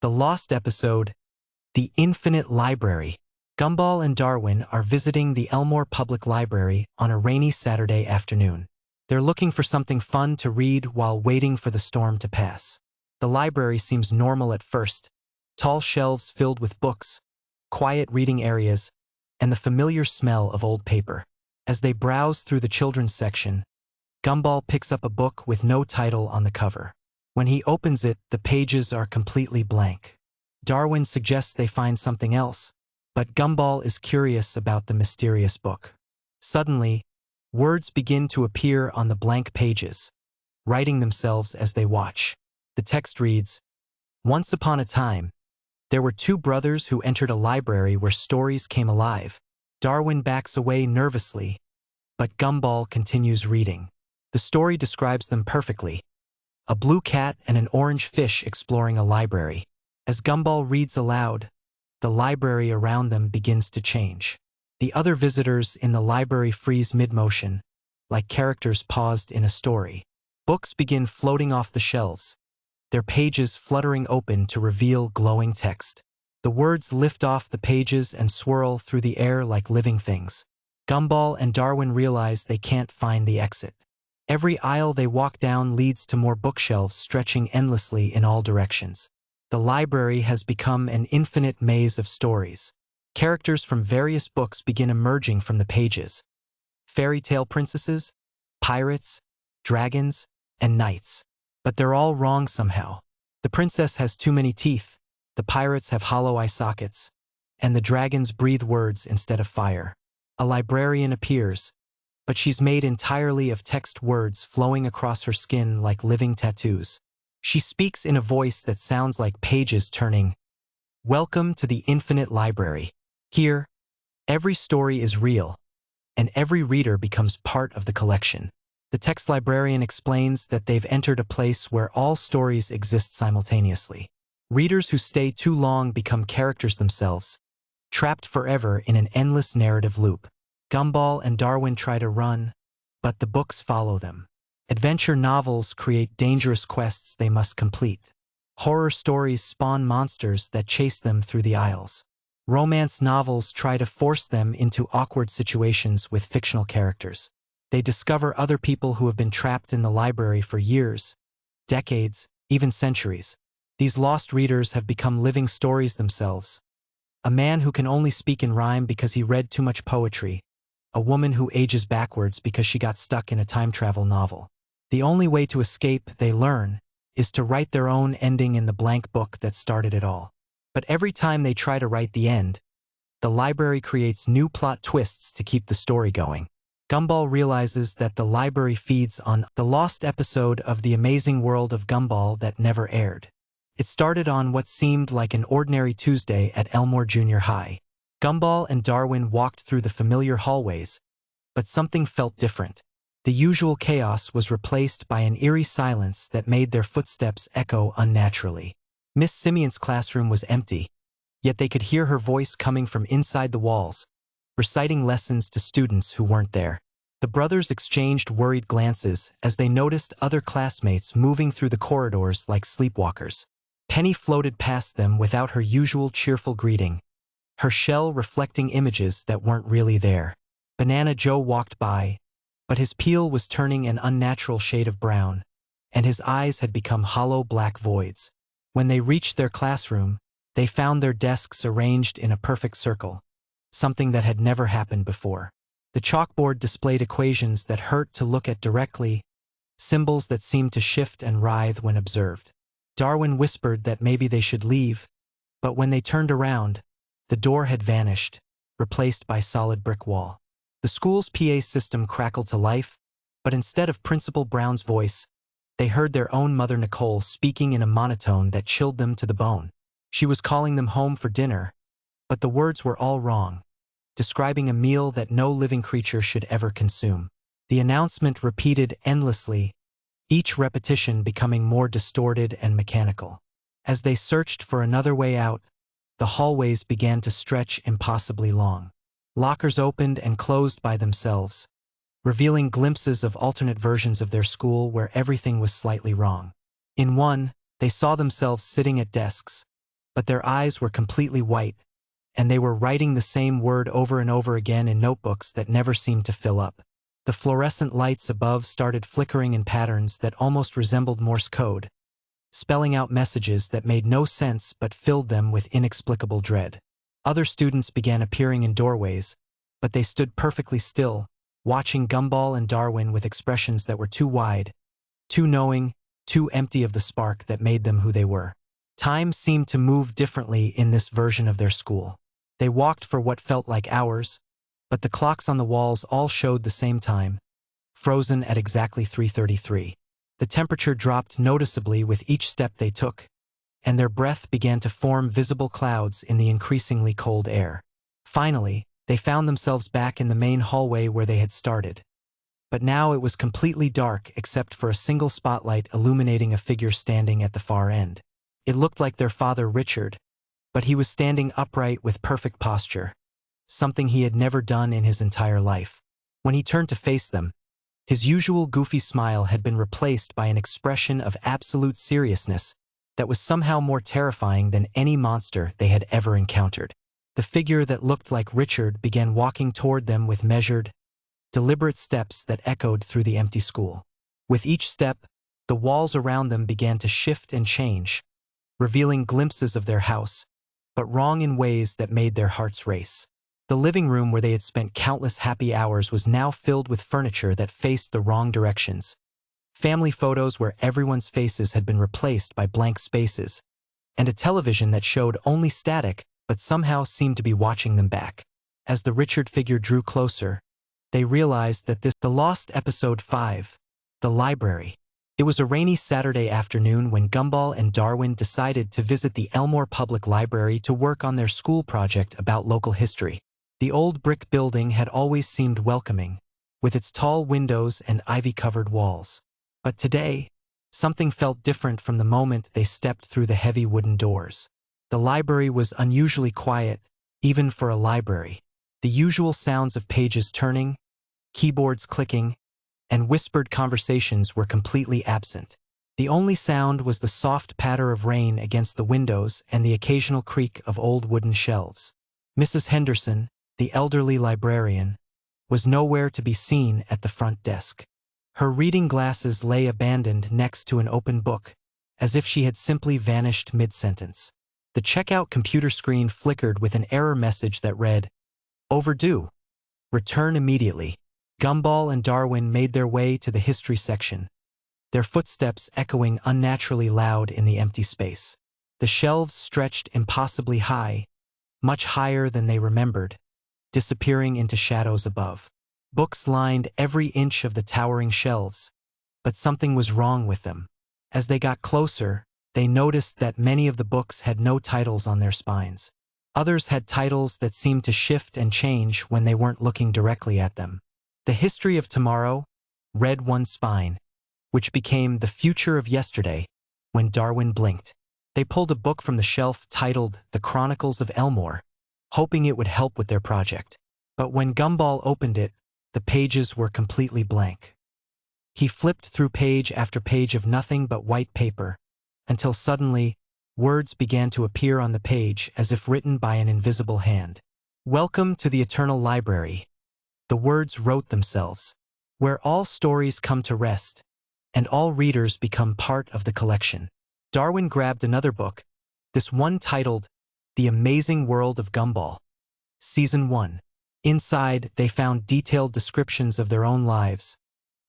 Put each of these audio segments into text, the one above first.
The lost episode, The Infinite Library. Gumball and Darwin are visiting the Elmore Public Library on a rainy Saturday afternoon. They're looking for something fun to read while waiting for the storm to pass. The library seems normal at first. Tall shelves filled with books, quiet reading areas, and the familiar smell of old paper. As they browse through the children's section, Gumball picks up a book with no title on the cover. When he opens it, the pages are completely blank. Darwin suggests they find something else, but Gumball is curious about the mysterious book. Suddenly, words begin to appear on the blank pages, writing themselves as they watch. The text reads, "Once upon a time, there were two brothers who entered a library where stories came alive." Darwin backs away nervously, but Gumball continues reading. The story describes them perfectly. A blue cat and an orange fish exploring a library. As Gumball reads aloud, the library around them begins to change. The other visitors in the library freeze mid-motion, like characters paused in a story. Books begin floating off the shelves, their pages fluttering open to reveal glowing text. The words lift off the pages and swirl through the air like living things. Gumball and Darwin realize they can't find the exit. Every aisle they walk down leads to more bookshelves stretching endlessly in all directions. The library has become an infinite maze of stories. Characters from various books begin emerging from the pages. Fairy tale princesses, pirates, dragons, and knights. But they're all wrong somehow. The princess has too many teeth, the pirates have hollow eye sockets, and the dragons breathe words instead of fire. A librarian appears, but she's made entirely of text words flowing across her skin like living tattoos. She speaks in a voice that sounds like pages turning. "Welcome to the Infinite Library. Here, every story is real, and every reader becomes part of the collection." The text librarian explains that they've entered a place where all stories exist simultaneously. Readers who stay too long become characters themselves, trapped forever in an endless narrative loop. Gumball and Darwin try to run, but the books follow them. Adventure novels create dangerous quests they must complete. Horror stories spawn monsters that chase them through the aisles. Romance novels try to force them into awkward situations with fictional characters. They discover other people who have been trapped in the library for years, decades, even centuries. These lost readers have become living stories themselves. A man who can only speak in rhyme because he read too much poetry. A woman who ages backwards because she got stuck in a time travel novel. The only way to escape, they learn, is to write their own ending in the blank book that started it all. But every time they try to write the end, the library creates new plot twists to keep the story going. Gumball realizes that the library feeds on the lost episode of The Amazing World of Gumball that never aired. It started on what seemed like an ordinary Tuesday at Elmore Junior High. Gumball and Darwin walked through the familiar hallways, but something felt different. The usual chaos was replaced by an eerie silence that made their footsteps echo unnaturally. Miss Simeon's classroom was empty, yet they could hear her voice coming from inside the walls, reciting lessons to students who weren't there. The brothers exchanged worried glances as they noticed other classmates moving through the corridors like sleepwalkers. Penny floated past them without her usual cheerful greeting, her shell reflecting images that weren't really there. Banana Joe walked by, but his peel was turning an unnatural shade of brown, and his eyes had become hollow black voids. When they reached their classroom, they found their desks arranged in a perfect circle, something that had never happened before. The chalkboard displayed equations that hurt to look at directly, symbols that seemed to shift and writhe when observed. Darwin whispered that maybe they should leave, but when they turned around, the door had vanished, replaced by solid brick wall. The school's PA system crackled to life, but instead of Principal Brown's voice, they heard their own mother Nicole speaking in a monotone that chilled them to the bone. She was calling them home for dinner, but the words were all wrong, describing a meal that no living creature should ever consume. The announcement repeated endlessly, each repetition becoming more distorted and mechanical. As they searched for another way out, the hallways began to stretch impossibly long. Lockers opened and closed by themselves, revealing glimpses of alternate versions of their school where everything was slightly wrong. In one, they saw themselves sitting at desks, but their eyes were completely white, and they were writing the same word over and over again in notebooks that never seemed to fill up. The fluorescent lights above started flickering in patterns that almost resembled Morse code, spelling out messages that made no sense but filled them with inexplicable dread. Other students began appearing in doorways, but they stood perfectly still, watching Gumball and Darwin with expressions that were too wide, too knowing, too empty of the spark that made them who they were. Time seemed to move differently in this version of their school. They walked for what felt like hours, but the clocks on the walls all showed the same time, frozen at exactly 3:33. The temperature dropped noticeably with each step they took, and their breath began to form visible clouds in the increasingly cold air. Finally, they found themselves back in the main hallway where they had started. But now it was completely dark except for a single spotlight illuminating a figure standing at the far end. It looked like their father Richard, but he was standing upright with perfect posture, something he had never done in his entire life. When he turned to face them, his usual goofy smile had been replaced by an expression of absolute seriousness that was somehow more terrifying than any monster they had ever encountered. The figure that looked like Richard began walking toward them with measured, deliberate steps that echoed through the empty school. With each step, the walls around them began to shift and change, revealing glimpses of their house, but wrong in ways that made their hearts race. The living room where they had spent countless happy hours was now filled with furniture that faced the wrong directions. Family photos where everyone's faces had been replaced by blank spaces, and a television that showed only static but somehow seemed to be watching them back. As the Richard figure drew closer, they realized that the lost episode 5, the library. It was a rainy Saturday afternoon when Gumball and Darwin decided to visit the Elmore Public Library to work on their school project about local history. The old brick building had always seemed welcoming, with its tall windows and ivy-covered walls. But today, something felt different from the moment they stepped through the heavy wooden doors. The library was unusually quiet, even for a library. The usual sounds of pages turning, keyboards clicking, and whispered conversations were completely absent. The only sound was the soft patter of rain against the windows and the occasional creak of old wooden shelves. Mrs. Henderson, the elderly librarian, was nowhere to be seen at the front desk. Her reading glasses lay abandoned next to an open book, as if she had simply vanished mid-sentence. The checkout computer screen flickered with an error message that read, "Overdue. Return immediately." Gumball and Darwin made their way to the history section, their footsteps echoing unnaturally loud in the empty space. The shelves stretched impossibly high, much higher than they remembered, disappearing into shadows above. Books lined every inch of the towering shelves, but something was wrong with them. As they got closer, they noticed that many of the books had no titles on their spines. Others had titles that seemed to shift and change when they weren't looking directly at them. The History of Tomorrow read one spine, which became The Future of Yesterday when Darwin blinked. They pulled a book from the shelf titled The Chronicles of Elmore, hoping it would help with their project. But when Gumball opened it, the pages were completely blank. He flipped through page after page of nothing but white paper, until suddenly, words began to appear on the page as if written by an invisible hand. "Welcome to the Eternal Library." The words wrote themselves, "where all stories come to rest, and all readers become part of the collection." Darwin grabbed another book, this one titled The Amazing World of Gumball, Season 1. Inside, they found detailed descriptions of their own lives,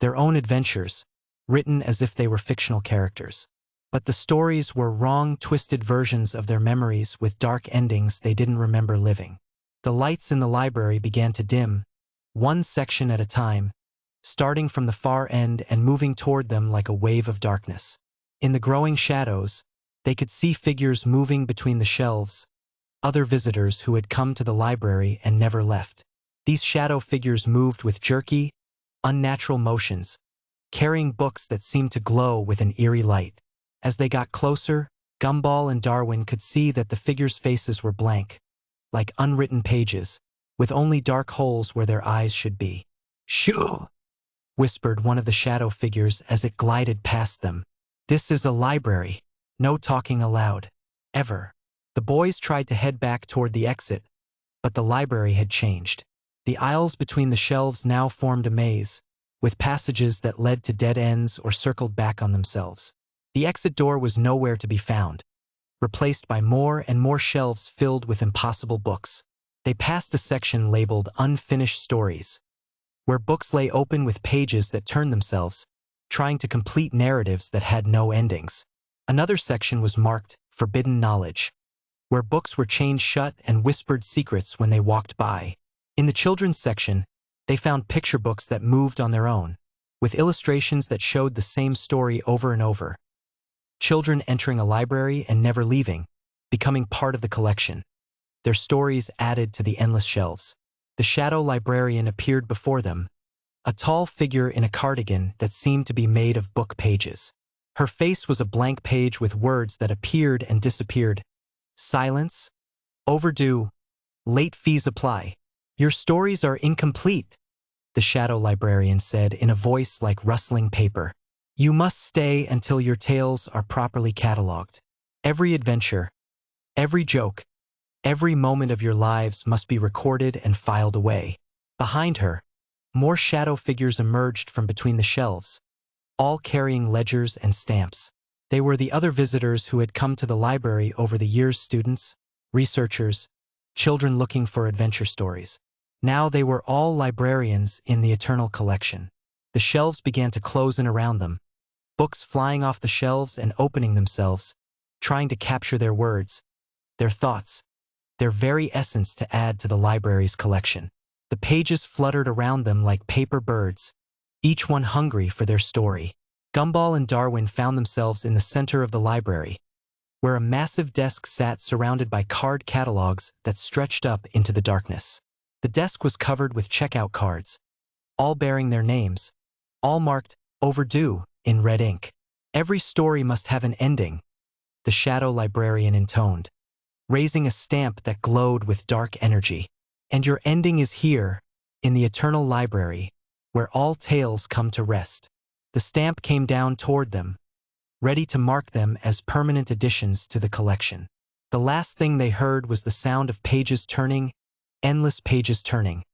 their own adventures, written as if they were fictional characters. But the stories were wrong, twisted versions of their memories with dark endings they didn't remember living. The lights in the library began to dim, one section at a time, starting from the far end and moving toward them like a wave of darkness. In the growing shadows, they could see figures moving between the shelves, other visitors who had come to the library and never left. These shadow figures moved with jerky, unnatural motions, carrying books that seemed to glow with an eerie light. As they got closer, Gumball and Darwin could see that the figures' faces were blank, like unwritten pages, with only dark holes where their eyes should be. "Shoo!" whispered one of the shadow figures as it glided past them. "This is a library. No talking aloud. Ever." The boys tried to head back toward the exit, but the library had changed. The aisles between the shelves now formed a maze, with passages that led to dead ends or circled back on themselves. The exit door was nowhere to be found, replaced by more and more shelves filled with impossible books. They passed a section labeled Unfinished Stories, where books lay open with pages that turned themselves, trying to complete narratives that had no endings. Another section was marked Forbidden Knowledge, where books were chained shut and whispered secrets when they walked by. In the children's section, they found picture books that moved on their own, with illustrations that showed the same story over and over. Children entering a library and never leaving, becoming part of the collection. Their stories added to the endless shelves. The shadow librarian appeared before them, a tall figure in a cardigan that seemed to be made of book pages. Her face was a blank page with words that appeared and disappeared. Silence, overdue, late fees apply. Your stories are incomplete, the shadow librarian said in a voice like rustling paper. You must stay until your tales are properly cataloged. Every adventure, every joke, every moment of your lives must be recorded and filed away. Behind her, more shadow figures emerged from between the shelves, all carrying ledgers and stamps. They were the other visitors who had come to the library over the years: students, researchers, children looking for adventure stories. Now they were all librarians in the eternal collection. The shelves began to close in around them, books flying off the shelves and opening themselves, trying to capture their words, their thoughts, their very essence to add to the library's collection. The pages fluttered around them like paper birds, each one hungry for their story. Gumball and Darwin found themselves in the center of the library, where a massive desk sat surrounded by card catalogs that stretched up into the darkness. The desk was covered with checkout cards, all bearing their names, all marked overdue in red ink. Every story must have an ending, the shadow librarian intoned, raising a stamp that glowed with dark energy. And your ending is here, in the eternal library, where all tales come to rest. The stamp came down toward them, ready to mark them as permanent additions to the collection. The last thing they heard was the sound of pages turning, endless pages turning,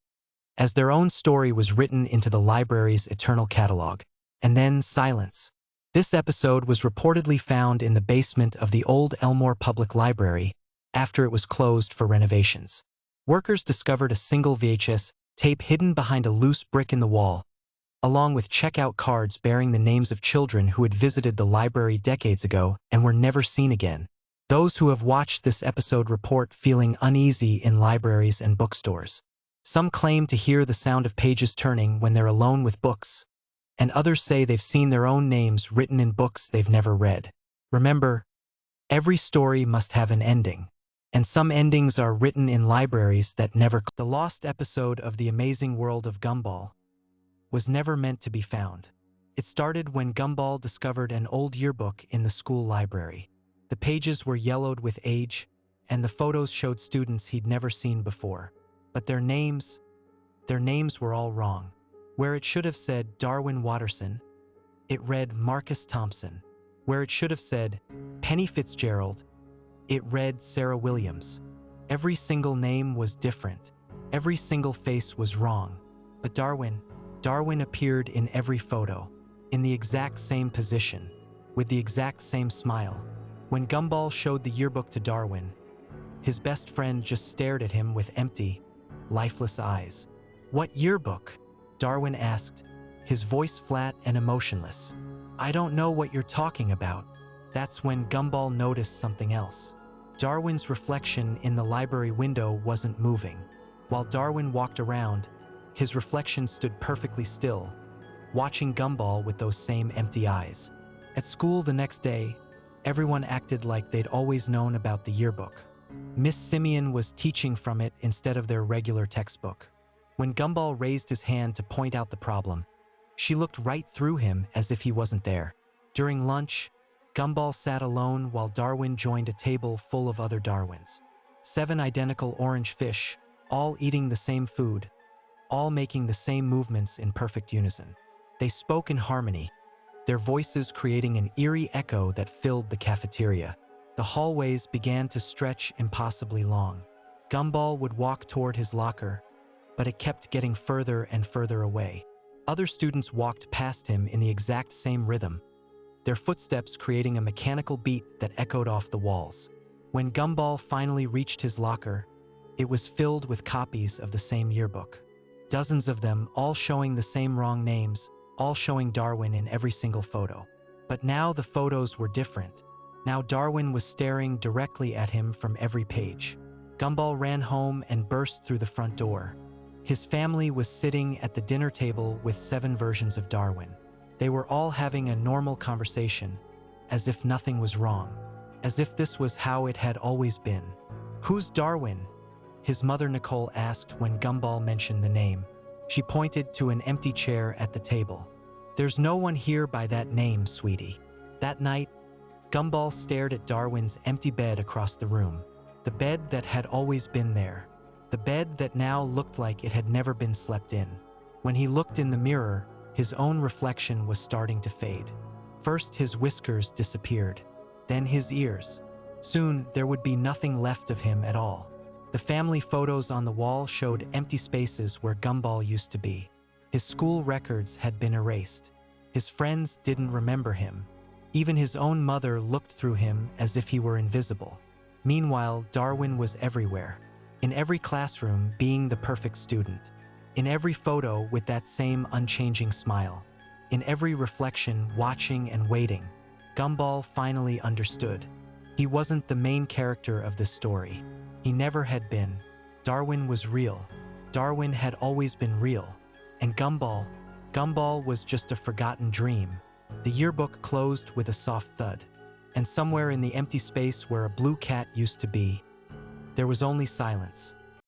as their own story was written into the library's eternal catalog. And then silence. This episode was reportedly found in the basement of the old Elmore Public Library after it was closed for renovations. Workers discovered a single VHS tape hidden behind a loose brick in the wall, along with checkout cards bearing the names of children who had visited the library decades ago and were never seen again. Those who have watched this episode report feeling uneasy in libraries and bookstores. Some claim to hear the sound of pages turning when they're alone with books, and others say they've seen their own names written in books they've never read. Remember, every story must have an ending, and some endings are written in libraries that never. The lost episode of The Amazing World of Gumball was never meant to be found. It started when Gumball discovered an old yearbook in the school library. The pages were yellowed with age, and the photos showed students he'd never seen before. But their names were all wrong. Where it should have said Darwin Watterson, it read Marcus Thompson. Where it should have said Penny Fitzgerald, it read Sarah Williams. Every single name was different. Every single face was wrong. But Darwin appeared in every photo, in the exact same position, with the exact same smile. When Gumball showed the yearbook to Darwin, his best friend just stared at him with empty, lifeless eyes. "What yearbook?" Darwin asked, his voice flat and emotionless. "I don't know what you're talking about." That's when Gumball noticed something else. Darwin's reflection in the library window wasn't moving. While Darwin walked around, his reflection stood perfectly still, watching Gumball with those same empty eyes. At school the next day, everyone acted like they'd always known about the yearbook. Miss Simeon was teaching from it instead of their regular textbook. When Gumball raised his hand to point out the problem, she looked right through him as if he wasn't there. During lunch, Gumball sat alone while Darwin joined a table full of other Darwins. 7 identical orange fish, all eating the same food, all making the same movements in perfect unison. They spoke in harmony, their voices creating an eerie echo that filled the cafeteria. The hallways began to stretch impossibly long. Gumball would walk toward his locker, but it kept getting further and further away. Other students walked past him in the exact same rhythm, their footsteps creating a mechanical beat that echoed off the walls. When Gumball finally reached his locker, it was filled with copies of the same yearbook. Dozens of them, all showing the same wrong names, all showing Darwin in every single photo. But now the photos were different. Now Darwin was staring directly at him from every page. Gumball ran home and burst through the front door. His family was sitting at the dinner table with 7 versions of Darwin. They were all having a normal conversation, as if nothing was wrong, as if this was how it had always been. "Who's Darwin?" his mother Nicole asked when Gumball mentioned the name. She pointed to an empty chair at the table. "There's no one here by that name, sweetie." That night, Gumball stared at Darwin's empty bed across the room. The bed that had always been there. The bed that now looked like it had never been slept in. When he looked in the mirror, his own reflection was starting to fade. First, his whiskers disappeared, then his ears. Soon, there would be nothing left of him at all. The family photos on the wall showed empty spaces where Gumball used to be. His school records had been erased. His friends didn't remember him. Even his own mother looked through him as if he were invisible. Meanwhile, Darwin was everywhere. In every classroom, being the perfect student. In every photo with that same unchanging smile. In every reflection, watching and waiting. Gumball finally understood. He wasn't the main character of this story. He never had been. Darwin was real. Darwin had always been real. And Gumball was just a forgotten dream. The yearbook closed with a soft thud. And somewhere in the empty space where a blue cat used to be, there was only silence.